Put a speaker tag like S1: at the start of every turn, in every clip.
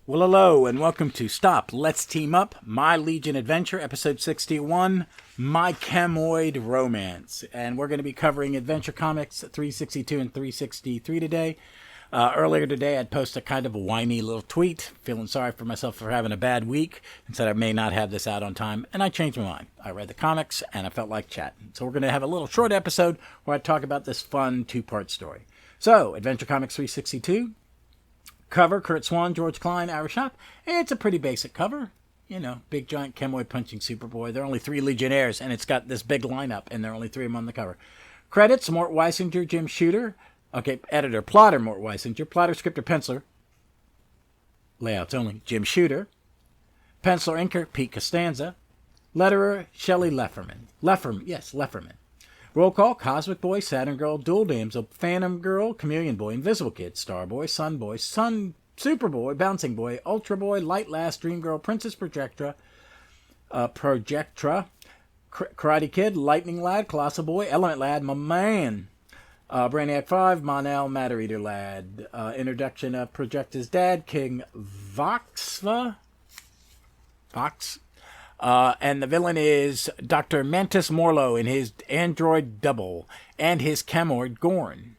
S1: Well, hello, and welcome to Stop, Let's Team Up, My Legion Adventure, Episode 61, My Chemoid Romance. And we're going to be covering Adventure Comics 362 and 363 today. Earlier today, I'd posted a kind of a whiny little tweet, feeling sorry for myself for having a bad week, and said I may not have this out on time, and I changed my mind. I read the comics, and I felt like chatting. So we're going to have a little short episode where I talk about this fun two-part story. So, Adventure Comics 362. Cover, Kurt Swan, George Klein, Irish Shop. It's a pretty basic cover. You know, big giant Chemoid punching Superboy. There are only 3 Legionnaires, and it's got this big lineup, and there are only 3 of them on the cover. Credits, Mort Weisinger, Jim Shooter. Okay, editor, plotter, Mort Weisinger. Plotter, scripter, penciler. Layouts only, Jim Shooter. Penciler, inker, Pete Constanza. Letterer, Shelley Lefferman. Lefferman. Roll call, Cosmic Boy, Saturn Girl, Dual Damsel, Phantom Girl, Chameleon Boy, Invisible Kid, Star Boy, Superboy, Bouncing Boy, Ultra Boy, Light Lass, Dream Girl, Princess Projectra, Karate Kid, Lightning Lad, Colossal Boy, Element Lad, my man, Brainiac 5, Monel, Matter Eater Lad, introduction of Projecta's dad, King Vox. And the villain is Dr. Manits Morlo in his android double and his Chemoid Gorn.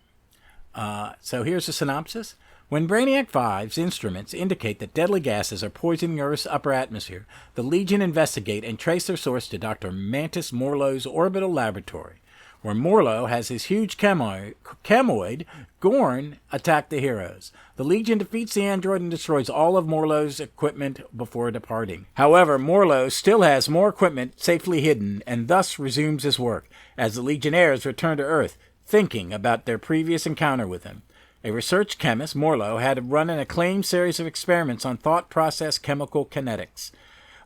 S1: So here's a synopsis. When Brainiac 5's instruments indicate that deadly gases are poisoning Earth's upper atmosphere, the Legion investigate and trace their source to Dr. Manits Morlo's orbital laboratory, where Morlo has his huge Chemoid Gorn attack the heroes. The Legion defeats the android and destroys all of Morlo's equipment before departing. However, Morlo still has more equipment safely hidden and thus resumes his work as the Legionnaires return to Earth, thinking about their previous encounter with him. A research chemist, Morlo had run an acclaimed series of experiments on thought process chemical kinetics,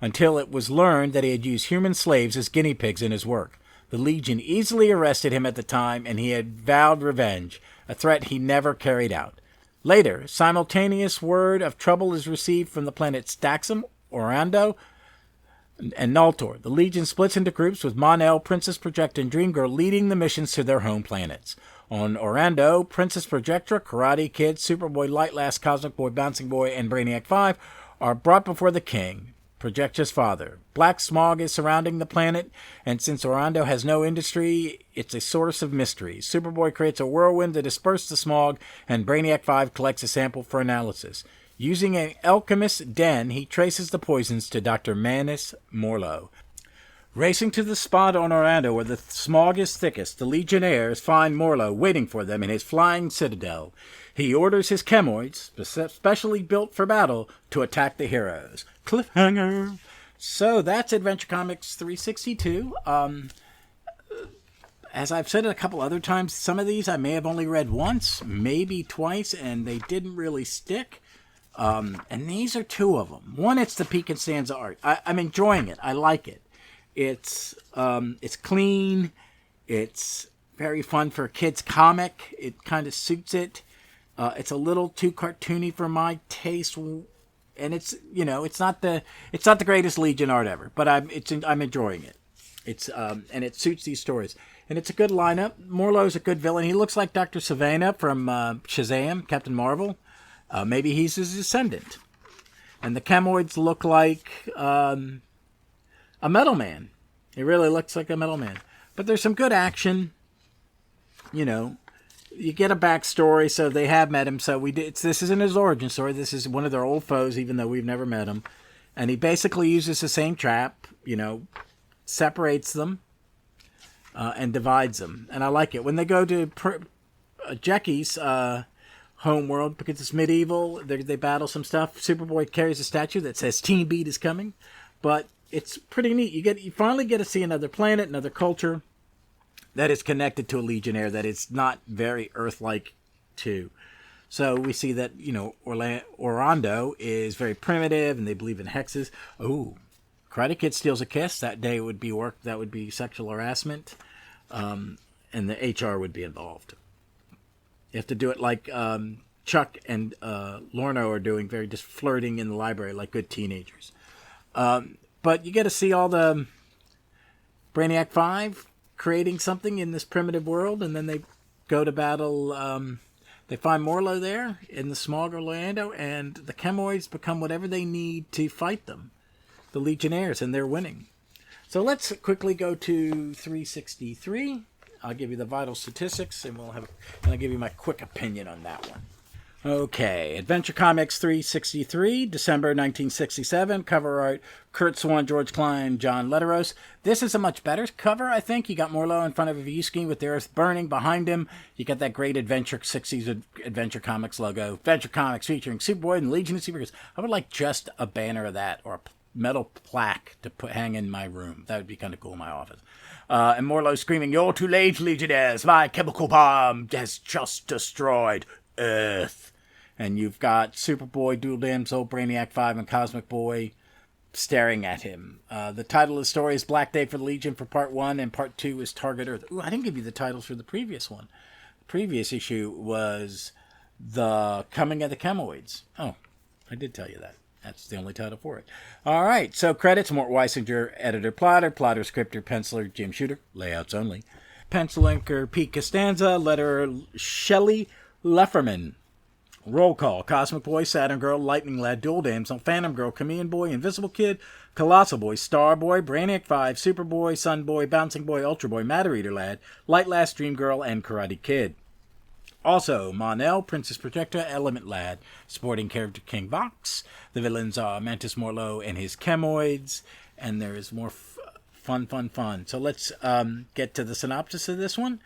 S1: until it was learned that he had used human slaves as guinea pigs in his work. The Legion easily arrested him at the time, and he had vowed revenge, a threat he never carried out. Later, simultaneous word of trouble is received from the planets Daxam, Orando, and Naltor. The Legion splits into groups with Mon-El, Princess Projecta, and Dream Girl leading the missions to their home planets. On Orando, Princess Projecta, Karate Kid, Superboy, Light Lass, Cosmic Boy, Bouncing Boy, and Brainiac 5 are brought before the king, Projecta's father. Black smog is surrounding the planet, and since Orando has no industry, it's a source of mystery. Superboy creates a whirlwind to disperse the smog, and Brainiac 5 collects a sample for analysis. Using an alchemist's den, he traces the poisons to Dr. Manits Morlo. Racing to the spot on Orando where the smog is thickest, the Legionnaires find Morlo waiting for them in his flying citadel. He orders his Chemoids, specially built for battle, to attack the heroes. Cliffhanger! So that's Adventure Comics 362. As I've said it a couple other times, some of these I may have only read once, maybe twice, and they didn't really stick. And these are 2 of them. One, it's the Pete Constanza art. I'm enjoying it. I like it. It's clean. It's very fun for a kid's comic. It kind of suits it. It's a little too cartoony for my taste, and it's not the greatest Legion art ever, but I'm enjoying it. It's and it suits these stories, and it's a good lineup. Morlo's a good villain. He looks like Dr. Savannah from Shazam, Captain Marvel. Maybe he's his descendant, and the Chemoids look like a Metal Man. It really looks like a Metal Man. But there's some good action. You get a backstory, so they have met him. So this isn't his origin story. This is one of their old foes, even though we've never met him. And he basically uses the same trap, separates them and divides them. And I like it. When they go to Jackie's home world, because it's medieval, they battle some stuff. Superboy carries a statue that says Teen Beat is coming. But it's pretty neat. You finally get to see another planet, another culture that is connected to a Legionnaire that is not very Earth-like too. So we see that, Orando is very primitive and they believe in hexes. Oh, Karate Kid steals a kiss. That day would be work. That would be sexual harassment. And the HR would be involved. You have to do it like Chuck and Lorno are doing, very just flirting in the library like good teenagers. But you get to see all the Brainiac 5 creating something in this primitive world, and then they go to battle They find Morlo there in the smog of Orlando, and the Chemiods become whatever they need to fight them, the Legionnaires, and they're winning. So let's quickly go to 363. I'll give you the vital statistics, and I'll give you my quick opinion on that one. Okay, Adventure Comics 363, December 1967. Cover art, Kurt Swan, George Klein, John Letteros. This is a much better cover, I think. You got Morlo in front of a view screen with the Earth burning behind him. You got that great Adventure 60s Adventure Comics logo. Adventure Comics featuring Superboy and Legion of Superheroes. I would like just a banner of that, or a metal plaque to hang in my room. That would be kind of cool in my office. And Morlo screaming, "You're too late, Legionnaires! My chemical bomb has just destroyed Earth." And you've got Superboy, Dual Damsel, Brainiac 5, and Cosmic Boy staring at him. The title of the story is Black Day for the Legion for Part 1, and Part 2 is Target Earth. Ooh, I didn't give you the titles for the previous one. The previous issue was The Coming of the Chemioids. Oh, I did tell you that. That's the only title for it. All right, so credits: Mort Weisinger, editor, plotter, scripter, penciler, Jim Shooter, layouts only. Pencil inker, Pete Costanza, letterer, Shelley Lefferman. Roll call: Cosmic Boy, Saturn Girl, Lightning Lad, Dual Damsel, Phantom Girl, Chameleon Boy, Invisible Kid, Colossal Boy, Star Boy, Brainiac 5, Superboy, Sun Boy, Bouncing Boy, Ultra Boy, Matter Eater Lad, Light Lass, Dream Girl, and Karate Kid. Also, Mon-El, Princess Protector, Element Lad, supporting character King Vox. The villains are Mantis Morlo and his Chemioids, and there is more fun. So let's get to the synopsis of this one.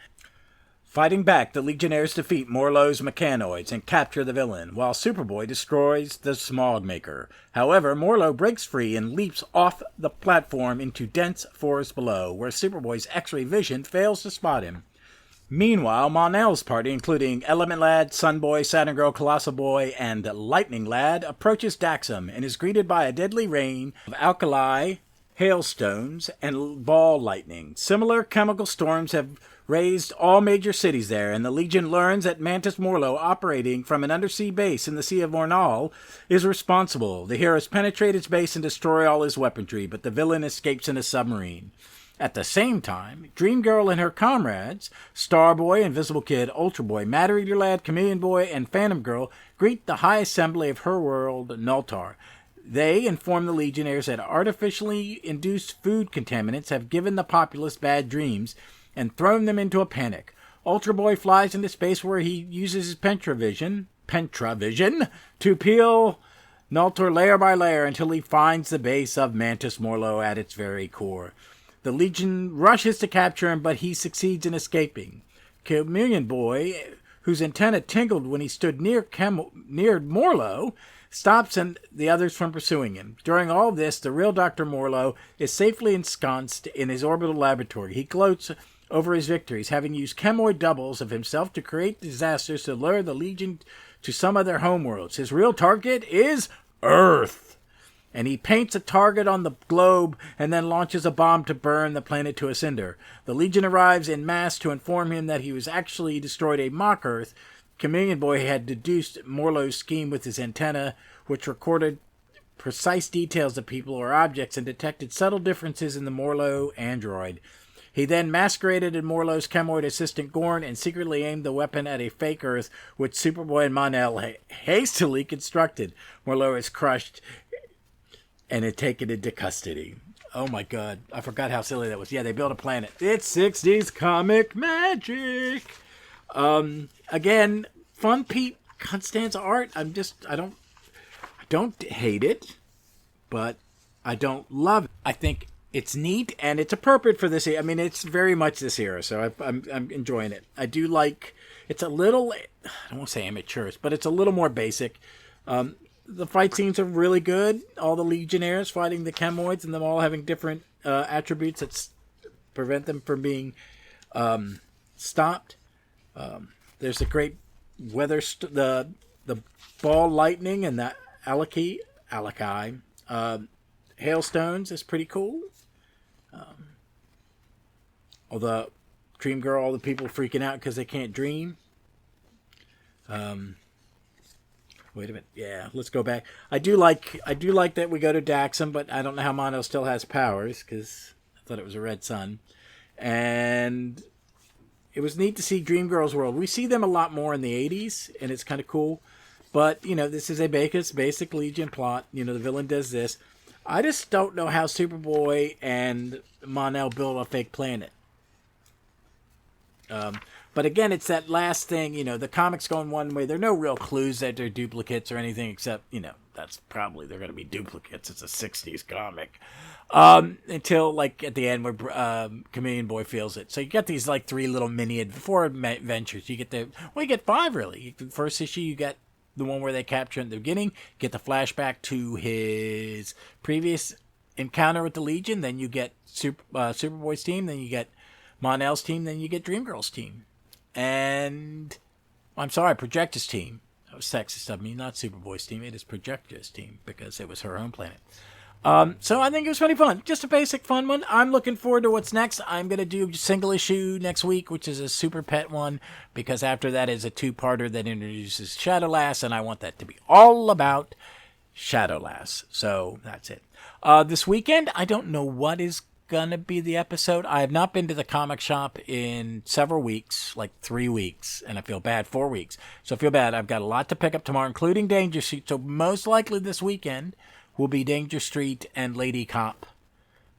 S1: Fighting back, the Legionnaires defeat Morlo's mechanoids and capture the villain, while Superboy destroys the Smog Maker. However, Morlo breaks free and leaps off the platform into dense forest below, where Superboy's X-ray vision fails to spot him. Meanwhile, Mon-El's party, including Element Lad, Sun Boy, Saturn Girl, Colossal Boy, and Lightning Lad, approaches Daxam and is greeted by a deadly rain of alkali, hailstones, and ball lightning. Similar chemical storms have razed all major cities there, and the Legion learns that Mantis Morlo, operating from an undersea base in the Sea of Ornal, is responsible. The heroes penetrate its base and destroy all his weaponry, but the villain escapes in a submarine. At the same time, Dream Girl and her comrades, Starboy, Invisible Kid, Ultra Boy, Matter Eater Lad, Chameleon Boy, and Phantom Girl, greet the High Assembly of her world, Naltor. They inform the Legionnaires that artificially induced food contaminants have given the populace bad dreams and thrown them into a panic. Ultra Boy flies into space where he uses his Pentravision to peel Naltor layer by layer until he finds the base of Mantis Morlo at its very core. The Legion rushes to capture him, but he succeeds in escaping. Chameleon Boy, whose antenna tingled when he stood near Morlo, stops and the others from pursuing him. During all this, the real Dr. Morlo is safely ensconced in his orbital laboratory. He gloats over his victories, having used Chemoid doubles of himself to create disasters to lure the Legion to some of their homeworlds. His real target is Earth. And he paints a target on the globe and then launches a bomb to burn the planet to a cinder. The Legion arrives en masse to inform him that he was actually destroyed a mock Earth. Chameleon Boy had deduced Morlo's scheme with his antenna, which recorded precise details of people or objects and detected subtle differences in the Morlo android. He then masqueraded in Morlo's Chemoid assistant Gorn and secretly aimed the weapon at a fake Earth, which Superboy and Mon-El hastily constructed. Morlo is crushed and had taken into custody. Oh my god, I forgot how silly that was. Yeah, they built a planet. It's 60s comic magic. Again, fun Pete Constanza art. I don't hate it, but I don't love it. I think it's neat and it's appropriate for this. I mean, it's very much this era, so I'm enjoying it. I do like, it's a little, I don't want to say amateurish, but it's a little more basic. The fight scenes are really good. All the Legionnaires fighting the Chemioids and them all having different attributes that prevent them from being stopped. There's a great weather, the ball lightning and the alakai hailstones is pretty cool. All the Dream Girl, all the people freaking out because they can't dream. Wait a minute. Yeah, let's go back. I do like that we go to Daxam, but I don't know how Mono still has powers because I thought it was a red sun. And it was neat to see Dreamgirls World. We see them a lot more in the 80s, and it's kind of cool. But, this is a basic Legion plot. The villain does this. I just don't know how Superboy and Mon-El build a fake planet. But again, it's that last thing, the comics going one way. There are no real clues that they're duplicates or anything except, that's probably they're going to be duplicates. It's a 60s comic. Until, like, at the end where Chameleon Boy feels it. So you get these, like, 3 little four adventures. You get 5, really. The first issue, you get the one where they capture in the beginning. You get the flashback to his previous encounter with the Legion. Then you get Superboy's team. Then you get Mon-El's team. Then you get Dreamgirl's team. And, I'm sorry, Projecta's team. That was sexist of me, not Superboy's team. It is Projecta's team because it was her own planet. So I think it was pretty fun. Just a basic fun one. I'm looking forward to what's next. I'm going to do single issue next week, which is a super pet one, because after that is a 2-parter that introduces Shadowlass, and I want that to be all about Shadowlass. So that's it. This weekend, I don't know what is going to be the episode. I have not been to the comic shop in several weeks, like 3 weeks, and I feel bad, 4 weeks. So I feel bad. I've got a lot to pick up tomorrow, including Danger Street. So most likely this weekend will be Danger Street and Lady Cop.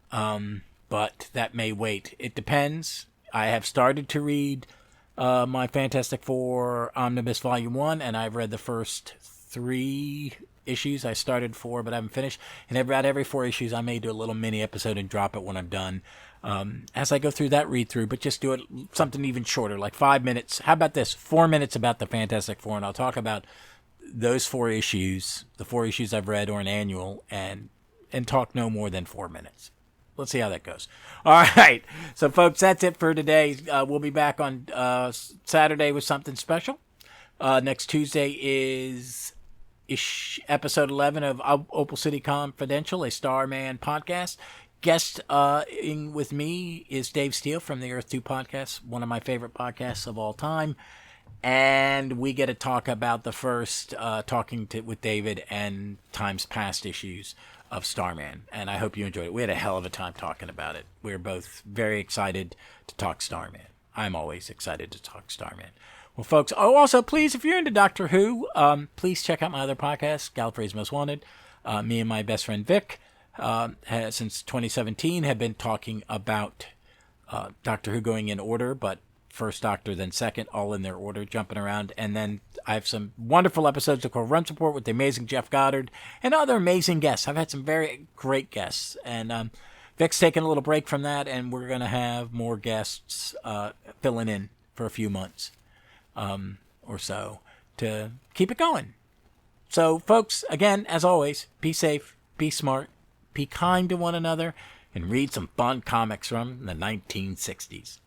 S1: But that may wait. It depends. I have started to read my Fantastic Four Omnibus Volume 1, and I've read the first 3 issues. I started 4, but I haven't finished. And about every 4 issues, I may do a little mini episode and drop it when I'm done. As I go through that read-through, but just do it something even shorter, like 5 minutes. How about this? 4 minutes about the Fantastic Four, and I'll talk about those 4 issues, the 4 issues I've read, or an annual, and talk no more than 4 minutes. Let's see how that goes. All right. So, folks, that's it for today. We'll be back on Saturday with something special. Next Tuesday is episode 11 of Opal City Confidential, a Starman podcast. Guest with me is Dave Steele from the Earth 2 podcast, one of my favorite podcasts of all time. And we get to talk about the first with David and times past issues of Starman. And I hope you enjoyed it. We had a hell of a time talking about it. We're both very excited to talk Starman. I'm always excited to talk Starman. Well, folks, also, please, if you're into Doctor Who, please check out my other podcast, Gallifrey's Most Wanted. Me and my best friend Vic, since 2017, have been talking about Doctor Who going in order, but first Doctor, then second, all in their order, jumping around. And then I have some wonderful episodes of Run Support with the amazing Jeff Goddard and other amazing guests. I've had some very great guests. And Vic's taking a little break from that, and we're going to have more guests filling in for a few months or so to keep it going. So, folks, again, as always, be safe, be smart, be kind to one another, and read some fun comics from the 1960s.